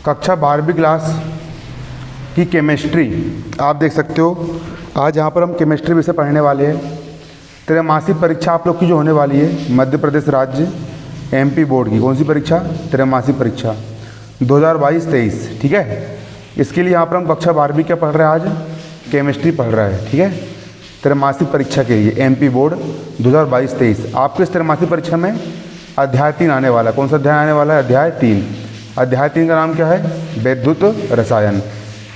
कक्षा 12वीं क्लास की केमिस्ट्री आप देख सकते हो। आज यहाँ पर हम केमिस्ट्री विषय पढ़ने वाले हैं। त्रैमासिक परीक्षा आप लोग की जो होने वाली है मध्य प्रदेश राज्य एमपी बोर्ड की, कौन सी परीक्षा? त्रैमासिक परीक्षा 2022-23, ठीक है। इसके लिए यहाँ पर हम कक्षा 12वीं क्या पढ़ रहे हैं? आज केमिस्ट्री पढ़ रहा है, ठीक है। त्रैमासिक परीक्षा के लिए एमपी बोर्ड 2022-23 आपके इस त्रैमासिक परीक्षा में अध्याय 3 आने वाला है। कौन सा अध्याय आने वाला है? अध्याय 3। अध्याय 3 का नाम क्या है? वैद्युत रसायन।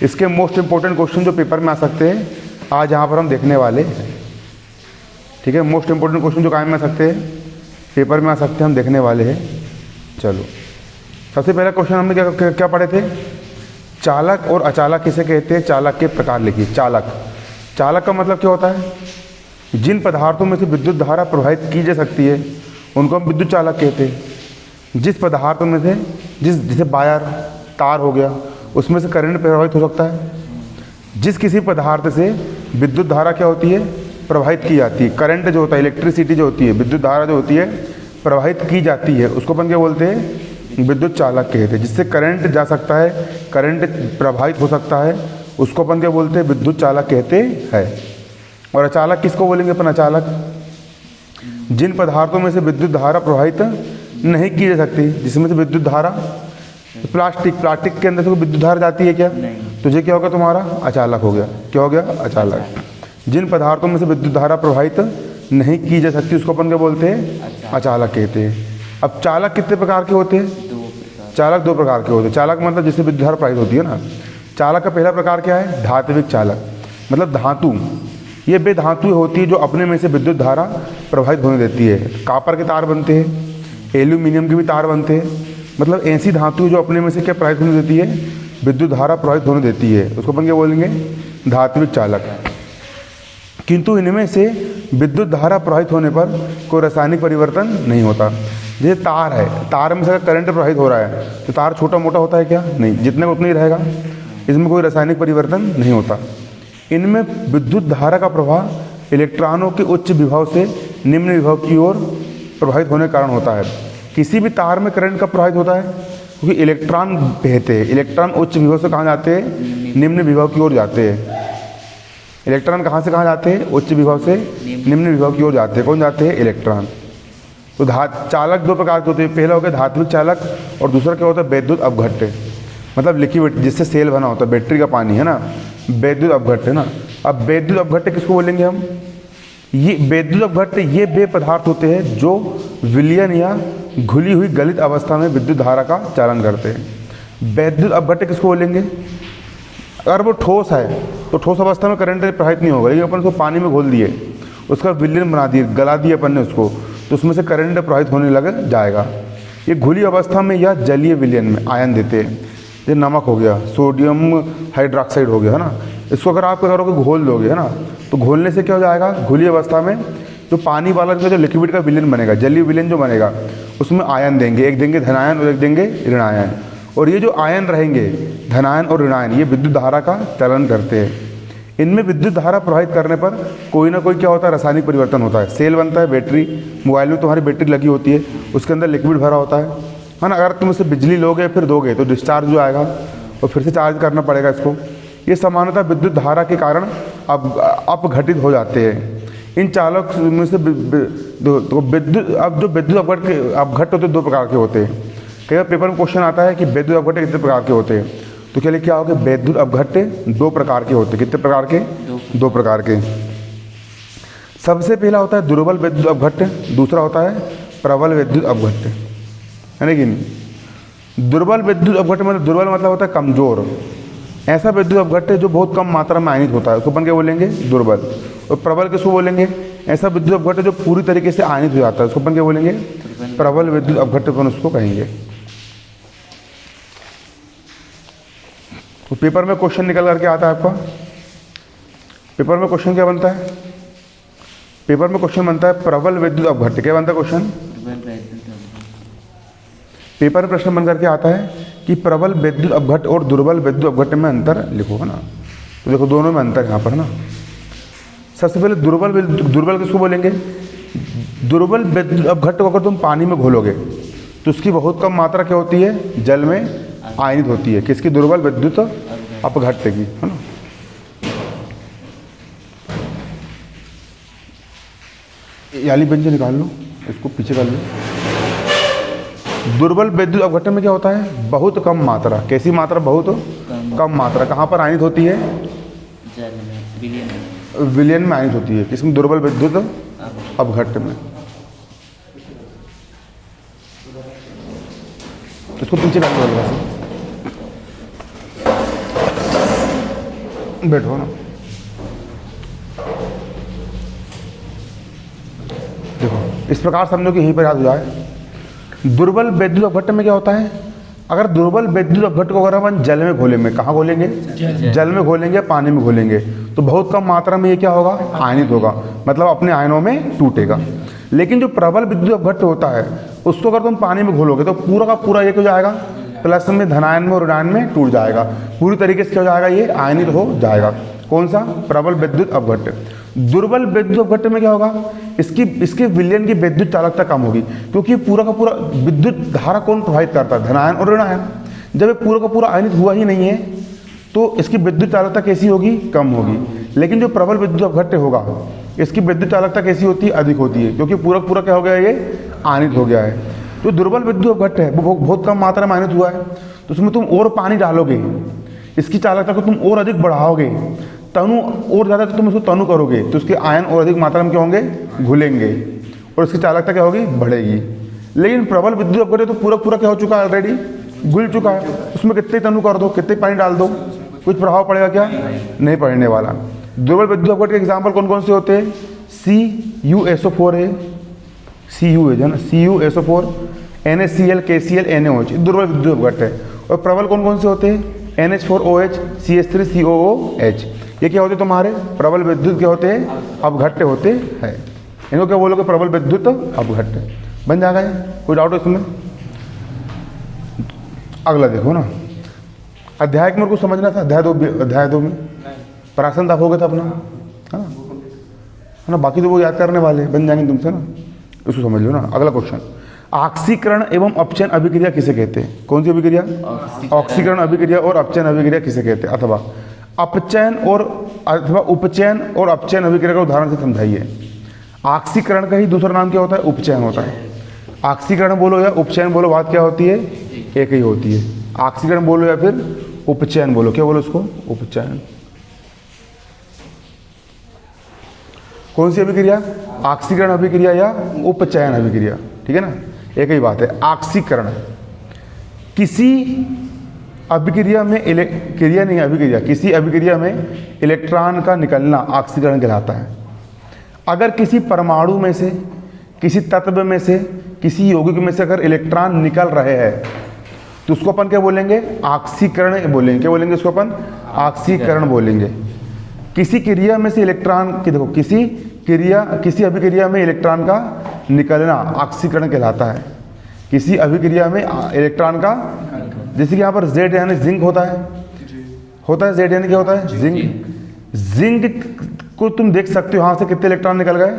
इसके मोस्ट इंपॉर्टेंट क्वेश्चन जो पेपर में आ सकते हैं आज यहाँ पर हम देखने वाले हैं, ठीक है। मोस्ट इंपॉर्टेंट क्वेश्चन जो कायम में आ सकते हैं, पेपर में आ सकते हैं, हम देखने वाले हैं। चलो, सबसे पहला क्वेश्चन हमने क्या पढ़े थे? चालक और अचालक किसे कहते हैं? चालक के प्रकार लिखिए। चालक, चालक का मतलब क्या होता है? जिन पदार्थों में से विद्युत धारा प्रवाहित की जा सकती है उनको हम विद्युत चालक कहते हैं। जिस पदार्थों में से जैसे वायर, तार हो गया, उसमें से करंट प्रवाहित हो सकता है। जिस किसी पदार्थ से विद्युत धारा क्या होती है? प्रवाहित की जाती है। करंट जो होता है, इलेक्ट्रिसिटी जो होती है, विद्युत धारा जो होती है प्रवाहित की जाती है, उसको अपन क्या बोलते हैं? विद्युत चालक कहते हैं। जिससे करंट जा सकता है, करंट प्रवाहित हो सकता है, उसको अपन क्या बोलते हैं? विद्युत चालक कहते हैं। और अचालक किसको बोलेंगे अपन? अचालक जिन पदार्थों में से विद्युत धारा प्रवाहित नहीं की जा सकती, जिसमें से विद्युत धारा, प्लास्टिक के अंदर से कोई विद्युत धारा जाती है क्या? तुझे क्या होगा? तुम्हारा अचालक हो गया। क्या हो गया? अचालक। जिन पदार्थों में से विद्युत धारा प्रवाहित नहीं की जा सकती उसको अपन क्या बोलते हैं? अचालक कहते हैं। अब चालक कितने प्रकार के होते हैं? चालक 2 प्रकार के होते हैं। चालक मतलब जिससे विद्युत धारा प्रवाहित होती है ना। चालक का पहला प्रकार क्या है? धात्विक चालक, मतलब धातु, ये वे धातुएं होती है जो अपने में से विद्युत धारा प्रवाहित होने देती है। कापर के तार बनते हैं, एल्यूमिनियम के भी तार बनते हैं, मतलब ऐसी धातु जो अपने में से क्या प्रवाहित होने देती है? विद्युत धारा प्रवाहित होने देती है, उसको अपन क्या बोलेंगे? धात्विक चालक। किंतु इनमें से विद्युत धारा प्रवाहित होने पर कोई रासायनिक परिवर्तन नहीं होता। जैसे तार है, तार में से करंट प्रवाहित हो रहा है तो तार छोटा मोटा होता है क्या? नहीं, जितने को उतना ही रहेगा। इसमें कोई रासायनिक परिवर्तन नहीं होता। इनमें विद्युत धारा का प्रवाह इलेक्ट्रॉनों के उच्च विभव से निम्न विभव की ओर प्रवाहित होने के कारण होता है। किसी भी तार में करंट कब प्रवाहित होता है? क्योंकि इलेक्ट्रॉन बहते हैं। इलेक्ट्रॉन उच्च विभव से कहाँ जाते हैं? निम्न विभव की ओर जाते हैं। इलेक्ट्रॉन कहाँ से कहाँ जाते हैं? उच्च विभव से निम्न विभव की ओर जाते हैं। कौन जाते हैं? इलेक्ट्रॉन। तो चालक 2 प्रकार के होते हैं। पहला हो गया धात्विक चालक और दूसरा क्या होता है? वैद्युत अपघट्य, मतलब लिक्विड जिससे सेल बना होता है, बैटरी का पानी है ना, वैद्युत अपघट्य ना। अब वैद्युत अपघट्य किसको बोलेंगे हम? ये वैद्युत अपघट्य ये वे पदार्थ होते हैं जो विलयन या घुली हुई गलित अवस्था में विद्युत धारा का चालन करते हैं। वैद्युत अपघट्य किसको बोलेंगे? अगर वो ठोस है तो ठोस अवस्था में करंट प्रवाहित नहीं होगा, लेकिन अपन उसको पानी में घोल दिए, उसका विलयन बना दिए, गला दिए अपन ने उसको, तो उसमें से करंट प्रवाहित होने लग जाएगा। ये घुली अवस्था में या जलीय विलयन में आयन देते हैं। जैसे नमक हो गया, सोडियम हाइड्रोक्साइड हो गया, है ना, इसको अगर आप क्या करोगे? घोल दोगे, है ना, तो घोलने से क्या हो जाएगा? घुली अवस्था में जो पानी वाला जो लिक्विड का विलयन बनेगा, जलीय विलयन जो बनेगा, उसमें आयन देंगे, एक देंगे धनायन और एक देंगे ऋणायन। और ये जो आयन रहेंगे, धनायन और ऋणायन, ये विद्युत धारा का चलन करते हैं। इनमें विद्युत धारा प्रवाहित करने पर कोई ना कोई क्या होता है? रासायनिक परिवर्तन होता है। सेल बनता है, बैटरी, मोबाइल में तुम्हारी बैटरी लगी होती है, उसके अंदर लिक्विड भरा होता है ना। अगर तुम इससे बिजली लोगे फिर दोगे तो डिस्चार्ज जो आएगा और फिर से चार्ज करना पड़ेगा इसको। ये सामान्यतः विद्युत धारा के कारण अपघटित हो जाते हैं। इन चालक में से विद्युत, अब जो विद्युत अपघट्य होते 2 प्रकार के होते हैं। कई बार पेपर में क्वेश्चन आता है कि विद्युत अपघट्य कितने प्रकार के होते हैं, तो क्या लिखा होगा? वैद्युत अपघट्य 2 प्रकार के होते हैं। कितने प्रकार के? 2 प्रकार के। सबसे पहला होता है दुर्बल विद्युत अपघट्य, दूसरा होता है प्रबल विद्युत अपघट्य, है ना कि नहीं? दुर्बल विद्युत अपघट्य मतलब, दुर्बल मतलब होता है कमजोर। ऐसा विद्युत अपघट्य जो बहुत कम मात्रा में आयनित होता है उसको अपन क्या बोलेंगे? दुर्बल। और प्रबल किसको बोलेंगे? ऐसा विद्युत अपघट्य जो पूरी तरीके से आयनित हो जाता है उसको अपन क्या बोलेंगे? प्रबल विद्युत अपघट्य अपन उसको कहेंगे। तो पेपर में क्वेश्चन निकल करके आता है आपका। पेपर में क्वेश्चन क्या बनता है? पेपर में क्वेश्चन बनता है प्रबल विद्युत अपघट्य। क्या बनता है क्वेश्चन? पेपर में प्रश्न बन करके आता है कि प्रबल विद्युत अपघट्य और दुर्बल विद्युत अपघट्य में अंतर लिखो, है ना। तो देखो दोनों में अंतर यहाँ पर, है ना। सबसे पहले दुर्बल किसको बोलेंगे? दुर्बल विद्युत अपघट्य को अगर तुम पानी में घोलोगे तो उसकी बहुत कम मात्रा क्या होती है? जल में आयनित होती है। किसकी? दुर्बल विद्युत अपघट्य की, है ना। याली व्यंजन निकाल लो, इसको पीछे कर लो। दुर्बल विद्युत अपघट्य में क्या होता है? बहुत कम मात्रा। कैसी मात्रा? बहुत कम मात्रा। कहाँ पर आयनित होती है? जल में, विलयन में। विलयन में आयनित होती है। किसमें? दुर्बल विद्युत अपघट्य में। इसको पीछे कर लो, बैठो ना। देखो इस प्रकार समझो कि यहीं पर याद हो जाए। दुर्बल विद्युत अपघट्य में क्या होता है? अगर दुर्बल विद्युत अपघट्य को अगर हम जल में घोलेंगे, कहाँ घोलेंगे? जल में घोलेंगे, पानी में घोलेंगे, तो बहुत कम मात्रा में ये क्या होगा? आयनित होगा, मतलब अपने आयनों में टूटेगा। लेकिन जो प्रबल विद्युत अपघट्य होता है उसको अगर तुम पानी में घोलोगे तो पूरा का पूरा ये हो जाएगा, प्लस में धनायन में और ऋणायन में टूट जाएगा। पूरी तरीके से क्या हो जाएगा? ये आयनित हो जाएगा। कौन सा? प्रबल विद्युत अपघट्य। दुर्बल विद्युत अपघट्य में क्या होगा? इसके विलयन की विद्युत चालकता कम होगी, क्योंकि पूरा का पूरा विद्युत धारा कौन प्रभावित करता है? धनायन और ऋणायन। जब ये पूरा का पूरा आयनित हुआ ही नहीं है तो इसकी विद्युत चालकता कैसी होगी? कम होगी। लेकिन जो प्रबल विद्युत अपघट्य होगा इसकी विद्युत चालकता कैसी होती है? अधिक होती है, क्योंकि पूरा पूरा क्या हो गया? ये आयनित हो गया है। जो दुर्बल विद्युत अपघट्य है वो बहुत कम मात्रा में आयनित हुआ है, तो उसमें तुम और पानी डालोगे, इसकी चालकता को तुम और अधिक बढ़ाओगे, तनु और ज़्यादा तो तुम इसको तनु करोगे तो उसके आयन और अधिक मात्रा में क्या होंगे? घुलेंगे, और इसकी चालकता क्या होगी? बढ़ेगी। लेकिन प्रबल विद्युत अपघट्य तो पूरा पूरा क्या हो चुका है? ऑलरेडी घुल चुका है। उसमें कितने तनु कर दो, कितने पानी डाल दो, कुछ प्रभाव पड़ेगा क्या? नहीं पड़ने वाला। दुर्बल विद्युत अपघट्य के एग्जाम्पल कौन कौन से होते हैं? CuSO4 है, Cu है ना, CuSO4, NaCl, KCl, NaOH, दुर्बल विद्युत अपघट्य है। और प्रबल कौन कौन से होते हैं? NH4OH, CH3COOH। ये क्या होते हैं तुम्हारे? प्रबल विद्युत क्या होते हैं? अपघट्य होते हैं। इनको क्या बोलोगे? प्रबल विद्युत अपघट्य। बन जाएगा ये? कोई डाउट है इसमें? अगला देखो ना, अध्याय में कुछ समझना था। अध्याय दो में प्रासन आप हो गया था अपना, है ना। बाकी तो वो याद करने वाले बन जाएंगे तुमसे ना, इसको समझ लो ना। अगला क्वेश्चन, ऑक्सीकरण एवं अपचयन अभिक्रिया किसे कहते हैं? कौन सी अभिक्रिया? ऑक्सीकरण अभिक्रिया और अपचयन अभिक्रिया किसे कहते हैं? अथवा अपचयन और अथवा उपचयन और अपचयन अभिक्रिया का उदाहरण से समझाइए। ऑक्सीकरण का ही दूसरा नाम क्या होता है? उपचयन होता है। ऑक्सीकरण बोलो या उपचयन बोलो, बात क्या होती है? एक ही होती है। ऑक्सीकरण बोलो या फिर उपचयन बोलो, क्या बोलो उसको? उपचयन। कौन सी अभिक्रिया? ऑक्सीकरण अभिक्रिया या उपचयन अभिक्रिया, ठीक है ना, एक ही बात है। ऑक्सीकरण किसी अभिक्रिया में क्रिया नहीं, अभिक्रिया, किसी अभिक्रिया में इलेक्ट्रॉन का निकलना ऑक्सीकरण कहलाता है। अगर किसी परमाणु में से, किसी तत्व में से, किसी यौगिक में से अगर इलेक्ट्रॉन निकल रहे हैं तो उसको अपन क्या बोलेंगे? ऑक्सीकरण बोलेंगे। क्या बोलेंगे उसको अपन? ऑक्सीकरण बोलेंगे। किसी क्रिया में से इलेक्ट्रॉन की, देखो किसी अभिक्रिया में इलेक्ट्रॉन का निकलना ऑक्सीकरण कहलाता है। किसी अभिक्रिया में इलेक्ट्रॉन का, जैसे कि यहाँ पर Z यानी जिंक होता है Z यानी क्या होता है? जिंक को तुम देख सकते हो, यहाँ से कितने इलेक्ट्रॉन निकल गए?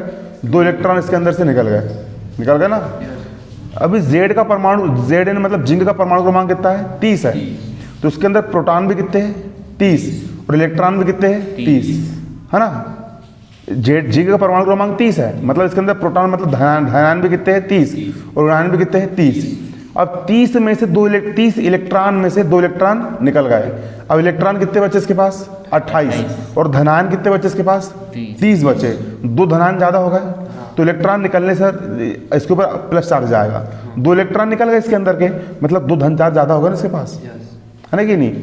2 इलेक्ट्रॉन इसके अंदर से निकल गए ना। अभी Z का परमाणु, Z यानी मतलब जिंक का परमाणु क्रमांक कितना है? 30 है। तो उसके अंदर प्रोटॉन भी कितने हैं? 30, और इलेक्ट्रॉन भी कितने हैं? 30, है ना। जिंक का परमाणु क्रमांक 30 है, मतलब इसके अंदर प्रोटॉन मतलब धनायन भी कितने हैं? 30, और ऋणायन भी कितने हैं? 30। अब 30 में से 30 इलेक्ट्रॉन में से 2 इलेक्ट्रॉन निकल गए। अब इलेक्ट्रॉन कितने बचे इसके पास? 28, और धनायन कितने बचे इसके पास? 30 बचे। 2 धनायन ज़्यादा हो गए, तो इलेक्ट्रॉन निकलने से इसके ऊपर प्लस चार्ज जाएगा। 2 इलेक्ट्रॉन निकल गए इसके अंदर के, मतलब 2 धन चार्ज ज़्यादा होगा ना इसके पास, है ना कि नहीं?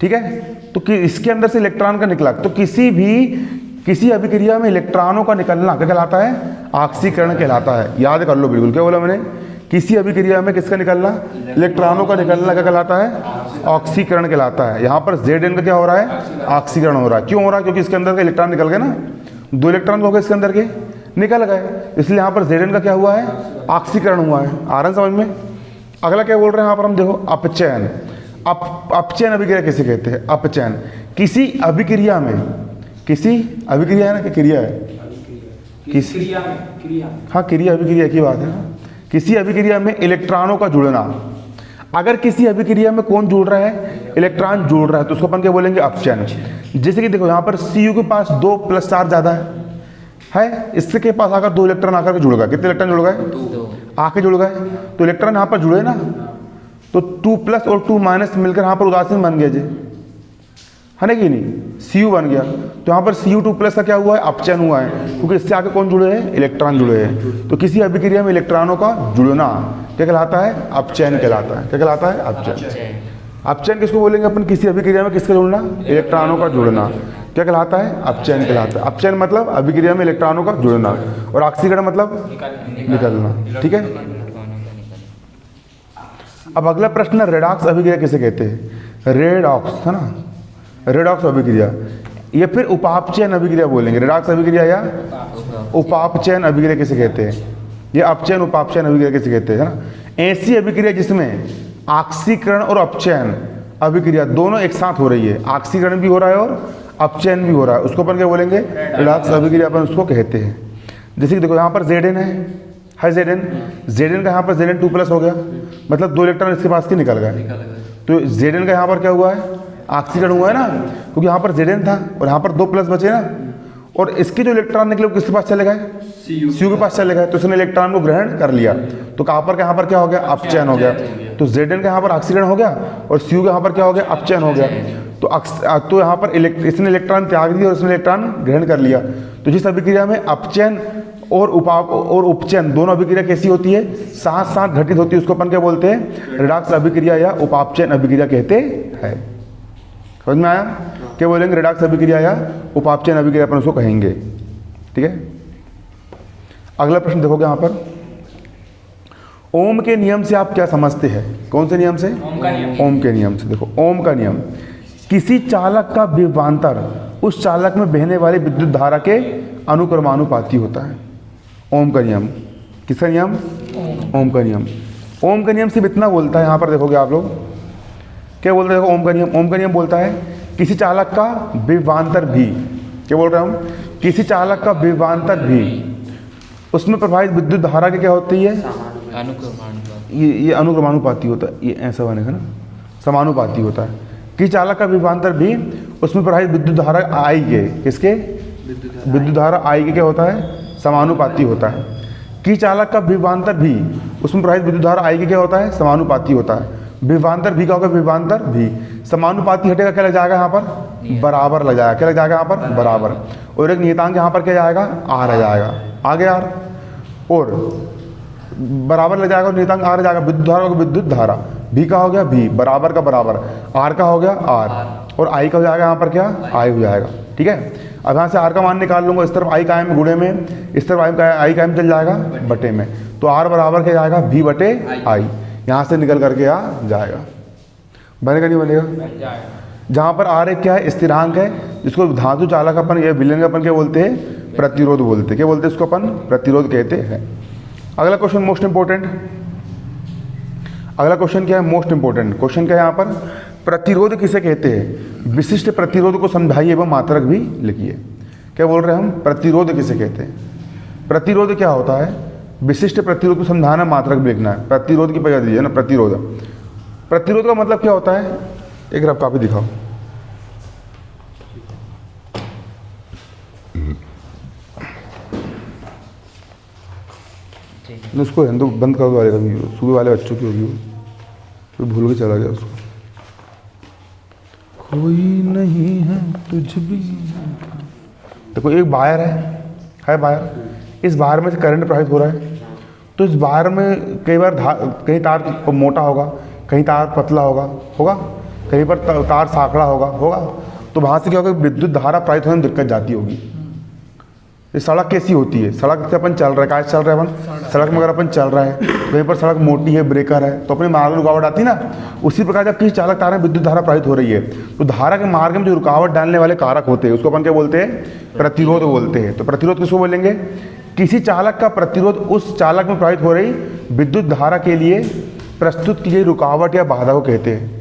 ठीक है। तो इसके अंदर से इलेक्ट्रॉन का निकला, तो किसी अभिक्रिया में इलेक्ट्रॉनों का निकलना क्या कहलाता है? ऑक्सीकरण कहलाता है। याद कर लो बिल्कुल, क्या बोला मैंने? किसी अभिक्रिया में किसका निकलना? इलेक्ट्रॉनों का निकलना क्या कहलाता है? ऑक्सीकरण कहलाता है। यहाँ पर Zn का क्या हो रहा है? ऑक्सीकरण हो रहा है। क्यों हो रहा है? क्योंकि इसके अंदर के इलेक्ट्रॉन निकल गए ना, 2 इलेक्ट्रॉन हो गए इसके अंदर के, निकल गए, इसलिए यहाँ पर Zn का क्या हुआ है? ऑक्सीकरण हुआ है। आ रहा है समझ में? अगला क्या बोल रहे हैं यहाँ पर हम, देखो अपचयन। अपचयन अभिक्रिया किसे कहते हैं? अपचयन किसी अभिक्रिया में, किसी अभिक्रिया है ना कि क्रिया है? हाँ, क्रिया अभिक्रिया की बात है। किसी अभिक्रिया में इलेक्ट्रॉनों का जुड़ना, अगर किसी अभिक्रिया में कौन जुड़ रहा है, इलेक्ट्रॉन जुड़ रहा है, तो उसको अपन क्या बोलेंगे, अपचयन। जैसे कि देखो यहाँ पर Cu के पास 2 प्लस चार्ज ज़्यादा है, इससे के पास आकर 2 इलेक्ट्रॉन आकर के जुड़ गए। कितने इलेक्ट्रॉन जुड़ गए, 2। आके जुड़ गए, तो इलेक्ट्रॉन यहाँ पर जुड़े ना, तो 2 प्लस और 2 माइनस मिलकर यहाँ पर उदासीन बन गया जी, है ना कि नहीं, Cu बन गया। तो यहाँ पर Cu2 प्लस का क्या हुआ है, अपचयन हुआ है, क्योंकि इससे आगे कौन जुड़े हैं, इलेक्ट्रॉन जुड़े हैं। तो किसी अभिक्रिया में इलेक्ट्रॉनों का जुड़ना क्या कहलाता है, अपचयन कहलाता है। क्या कहलाता है, अपचयन। अपचयन किसको बोलेंगे अपन, किसी अभिक्रिया में किसका जुड़ना, इलेक्ट्रॉनों का जुड़ना, क्या कहलाता है, अपचयन कहलाता है। अपचयन मतलब अभिक्रिया में इलेक्ट्रॉनों का जुड़ना, और ऑक्सीकरण मतलब निकलना। ठीक है, अब अगला प्रश्न, रेडॉक्स अभिक्रिया किसे कहते हैं, रेडॉक्स, है ना, रेडॉक्स अभिक्रिया, या फिर उपापचयन अभिक्रिया बोलेंगे। रेडॉक्स अभिक्रिया या उपापचयन अभिक्रिया किसे कहते हैं, ये अपचयन उपापचयन अभिक्रिया किसे कहते हैं, है ना। ऐसी अभिक्रिया जिसमें ऑक्सीकरण और अपचयन अभिक्रिया दोनों एक साथ हो रही है, ऑक्सीकरण भी हो रहा है और अपचयन भी हो रहा है, उसको अपन क्या बोलेंगे, रेडॉक्स अभिक्रिया अपन उसको कहते हैं। जैसे कि देखो यहाँ पर Zn है Zn का यहाँ पर Zn 2+ हो गया, मतलब 2 इलेक्ट्रॉन इसके पास के निकल गए। तो Zn का यहाँ पर क्या हुआ है, ऑक्सीकरण हुआ है ना, क्योंकि यहाँ पर Zn था और यहाँ पर 2+ बचे ना, और इसके जो इलेक्ट्रॉन निकले वो किसके पास चले गए, Cu के पास चले गए, तो उसने इलेक्ट्रॉन को ग्रहण कर लिया, तो कॉपर का यहाँ पर क्या हो गया, अपचयन हो गया। तो Zn का यहाँ पर ऑक्सीकरण हो गया और Cu का यहाँ पर क्या हो गया, अपचयन हो गया। तो यहाँ पर इसने इलेक्ट्रॉन त्याग दिया और इसने इलेक्ट्रॉन ग्रहण कर लिया। तो जिस अभिक्रिया में अपचयन और उपचयन दोनों अभिक्रिया कैसी होती है, साथ साथ घटित होती है, उसको अपन क्या बोलते हैं, रेडॉक्स अभिक्रिया या उपापचयन अभिक्रिया कहते हैं। समझ में आया, क्या बोलेंगे, रेडॉक्स अभिक्रिया या उपापचयन अभिक्रिया अपन उसको कहेंगे। ठीक है, अगला प्रश्न देखोगे यहाँ पर, ओम के नियम से आप क्या समझते हैं, कौन से नियम से, ओम के नियम से। देखो ओम का नियम, किसी चालक का विभवांतर उस चालक में बहने वाली विद्युत धारा के अनुक्रमानुपाती होता है। ओम का नियम, किसका नियम, ओम का नियम। ओम का नियम सिर्फ इतना बोलता है, यहाँ पर देखोगे आप लोग क्या बोलते हैं, देखो ओम का नियम बोलता है किसी चालक का विभवांतर भी, क्या बोल रहे हैं हम, किसी चालक का विभवांतर भी उसमें प्रभावित विद्युत धारा की क्या होती है, ये अनुक्रमानुपाती होता है, ये ऐसा बनेगा ना, समानुपाती होता है। किसी चालक का विभवांतर भी उसमें प्रभावित विद्युत धारा आई के, किसके, विद्युत धारा आई के क्या होता है, समानुपाती होता है। किसी चालक का विभवांतर भी उसमें प्रभावित विद्युत धारा आई के क्या होता है, समानुपाती होता है। विभवांतर भी का होगा, विभवांतर भी, समानुपाती हटेगा, क्या लग जाएगा यहाँ पर, बराबर लग जाएगा, क्या लग जाएगा यहाँ पर, बराबर, और एक नियतांक यहाँ पर क्या जाएगा, आर आ जाएगा, आगे आर, और बराबर लग जाएगा, नियतांक आर आ जाएगा। विद्युत धारा का विद्युत धारा, भी का हो गया भी, बराबर का बराबर, आर का हो गया आर, और आई का हो जाएगा यहाँ पर क्या, आई हो जाएगा। ठीक है, अब यहाँ से आर का मान निकाल लूँगा, इस तरफ आई कायम में गुणे में, इस तरफ आई कायम चल जाएगा बटे में, तो आर बराबर क्या जाएगा, भी बटे आई, यहाँ से निकल करके आ जाएगा। बनेगा नहीं बनेगा, जहाँ पर आर एक क्या है, स्थिरांक है, जिसको धातु चालक अपन या विलयन अपन क्या बोलते हैं, प्रतिरोध बोलते हैं, क्या बोलते हैं इसको अपन, प्रतिरोध कहते हैं। अगला क्वेश्चन मोस्ट इंपोर्टेंट, अगला क्वेश्चन क्या है, मोस्ट इंपोर्टेंट क्वेश्चन क्या है यहाँ पर, प्रतिरोध किसे कहते हैं, विशिष्ट प्रतिरोध को समझाइए एवं मात्रक भी लिखिए। क्या बोल रहे हैं हम, प्रतिरोध किसे कहते हैं, प्रतिरोध क्या होता है, विशिष्ट प्रतिरोध को समझाना, मात्रक भी लिखना है। प्रतिरोध की पहचान दीजिए ना, प्रतिरोध, प्रतिरोध का मतलब क्या होता है, एक रफ कॉपी दिखाओ। उसको हिंदू बंद कर दो, वाले का भी सुबह वाले बच्चों की होगी, तो भूल के चला गया उसको। कोई नहीं है तुझ भी, देखो एक वायर है वायर, इस वायर में से करंट प्रवाहित हो रहा है, तो इस वायर में कई बार कहीं तार मोटा होगा, कहीं तार पतला होगा, कहीं पर तार साँकड़ा होगा, तो वहाँ से क्या होगा, विद्युत धारा प्रवाहित होने में दिक्कत जाती होगी। ये सड़क कैसी होती है, सड़क से अपन चल रहे हैं, कहाँ से चल रहे हैं अपन, सड़क में अगर अपन चल रहे हैं, कहीं पर सड़क मोटी है, ब्रेकर है, तो अपने मार्ग में रुकावट आती है ना, उसी प्रकार जब किसी चालक तार में विद्युत धारा प्रवाहित हो रही है, तो धारा के मार्ग में जो रुकावट डालने वाले कारक होते हैं, उसको अपन क्या बोलते हैं, प्रतिरोध बोलते हैं। तो प्रतिरोध किसको बोलेंगे, किसी चालक का प्रतिरोध उस चालक में प्रवाहित हो रही विद्युत धारा के लिए प्रस्तुत की गई रुकावट या बाधा को कहते हैं।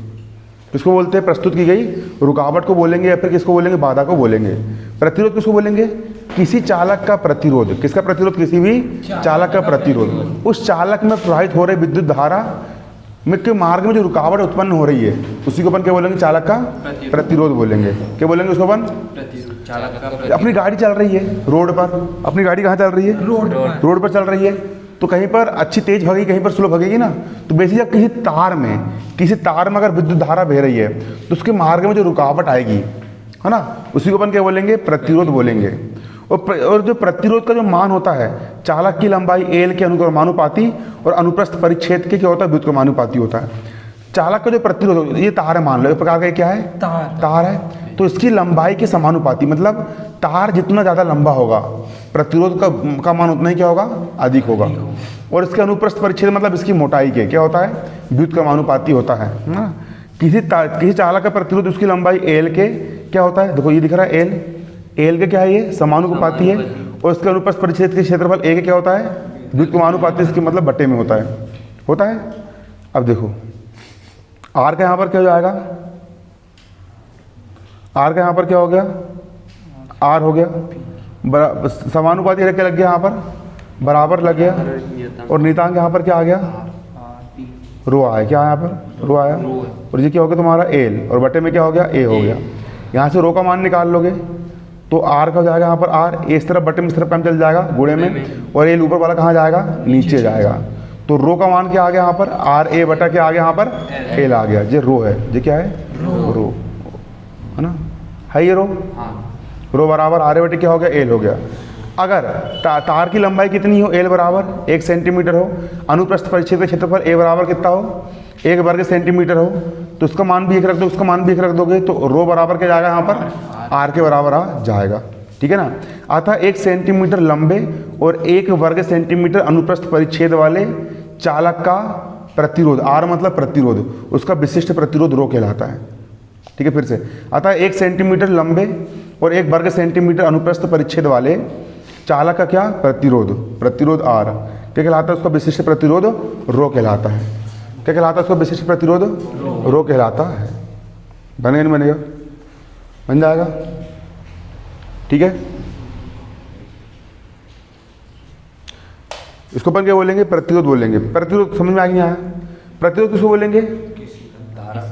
किसको बोलते हैं, प्रस्तुत की गई रुकावट को बोलेंगे, या फिर किसको बोलेंगे, बाधा को बोलेंगे। प्रतिरोध किसको बोलेंगे, किसी चालक का प्रतिरोध, किसका प्रतिरोध, किसी भी चालक का प्रतिरोध उस चालक में प्रवाहित हो रही विद्युत धारा के मार्ग में जो रुकावट उत्पन्न हो रही है उसी को अपन क्या बोलेंगे, चालक का प्रतिरोध बोलेंगे। क्या बोलेंगे उसको अपन? चालक का अपनी गाड़ी चल रही है रोड पर, अपनी गाड़ी कहाँ चल रही है? रोड पर चल रही है। तो कहीं पर अच्छी तेज भगेगी, कहीं पर स्लो भगेगी ना। तो बेसिकली जब किसी तार में अगर विद्युत धारा बह रही है तो उसके मार्ग में जो रुकावट आएगी, है ना, उसी को अपन क्या बोलेंगे, प्रतिरोध बोलेंगे। और जो प्रतिरोध का जो मान होता है चालक की लंबाई एल के अनुक्रमानुपाती और अनुप्रस्थ परिच्छेद के क्या होता है, व्युत्क्रमानुपाती होता है। चालक का जो प्रतिरोध, ये तार है, मान लो, एक प्रकार का क्या है, तार है। तो इसकी लंबाई के समानुपाती, मतलब तार जितना ज़्यादा लंबा होगा प्रतिरोध का मान उतना ही क्या होगा, अधिक होगा। और इसके अनुप्रस्थ परिच्छेद मतलब इसकी मोटाई के क्या होता है, व्युत्क्रमानुपाती होता है ना। किसी चालक का प्रतिरोध उसकी लंबाई एल के क्या होता है, देखो ये दिख रहा है एल के क्या है, ये समानुपाती है। और इसके अनुप्रस्थ परिच्छेद के क्षेत्रफल ए के क्या होता है, व्युत्क्रमानुपाती, इसकी मतलब बटे में होता है। अब देखो आर का यहाँ पर क्या हो जाएगा, आर का यहाँ पर क्या हो गया, आर हो गया समानुपाती रख के लग गया, यहाँ पर बराबर लग गया। और नियतांक यहाँ पर क्या आ गया, रो आया, क्या यहाँ पर रो आया। और ये क्या हो गया तुम्हारा एल, और बटे में क्या हो गया, ए हो गया। यहाँ से रो का मान निकाल लोगे तो आर का हो जाएगा यहाँ पर आर, ए इस तरफ बटे में इस तरफ काम चल जाएगा गुणे में, और एल ऊपर वाला कहाँ जाएगा, नीचे जाएगा। तो रो का मान क्या आ गया यहाँ पर, आर ए बटा क्या आ गया यहाँ पर, एल आ गया। ये रो है, ये क्या है, रो है ना, है ये रो। रो बराबर आर ए बटे क्या हो गया, एल हो गया। अगर तार की लंबाई कितनी हो, एल बराबर 1 सेंटीमीटर हो, अनुप्रस्थ परिच्छेद का क्षेत्रफल ए बराबर कितना हो, 1 वर्ग सेंटीमीटर हो, तो उसका मान भी एक रख दो, उसका मान भी एक रख दोगे, तो रो बराबर क्या जाएगा यहाँ पर, आर के बराबर आ जाएगा। ठीक है ना। अतः 1 सेंटीमीटर लंबे और 1 वर्ग सेंटीमीटर अनुप्रस्थ परिच्छेद वाले चालक का प्रतिरोध, आर मतलब प्रतिरोध, उसका विशिष्ट प्रतिरोध रो कहलाता है। ठीक है, फिर से, अतः 1 सेंटीमीटर लंबे और 1 वर्ग सेंटीमीटर अनुप्रस्थ परिच्छेद वाले चालक का क्या, प्रतिरोध आर क्या कहलाता है, उसका विशिष्ट प्रतिरोध रो कहलाता है। क्या कहलाता है उसका विशिष्ट प्रतिरोध, रो कहलाता है। बनेगा नहीं बनेगा, बन जाएगा। ठीक है, इसको अपन क्या बोलेंगे, प्रतिरोध बोलेंगे। प्रतिरोध समझ में आ गया, प्रतिरोध किसको बोलेंगे,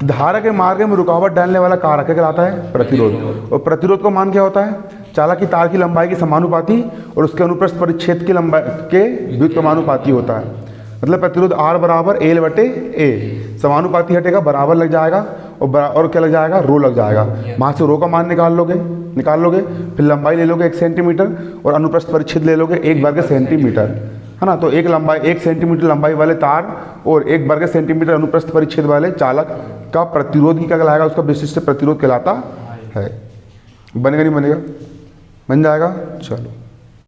धारा के मार्ग में रुकावट डालने वाला कारक क्या कहलाता है, प्रतिरोध। और प्रतिरोध का मान क्या होता है, चालक की तार की लंबाई के समानुपाती और उसके अनुप्रस्थ परिच्छेद की लंबाई के व्युत्क्रमानुपाती होता है। मतलब प्रतिरोध आर बराबर एल बटे ए, समानुपाती हटेगा बराबर लग जाएगा, और क्या लग जाएगा, रो लग जाएगा। वहाँ से रो का मान निकाल लोगे, फिर लंबाई ले लोगे 1 सेंटीमीटर और अनुप्रस्थ परिच्छेद ले लोगे 1 वर्ग सेंटीमीटर, है ना। तो 1 सेंटीमीटर लंबाई वाले तार और 1 वर्ग सेंटीमीटर अनुप्रस्थ परिच्छेद वाले चालक का प्रतिरोध ही क्या कहलाएगा, उसका विशिष्ट प्रतिरोध कहलाता है। बनेगा नहीं बनेगा, बन जाएगा। चलो।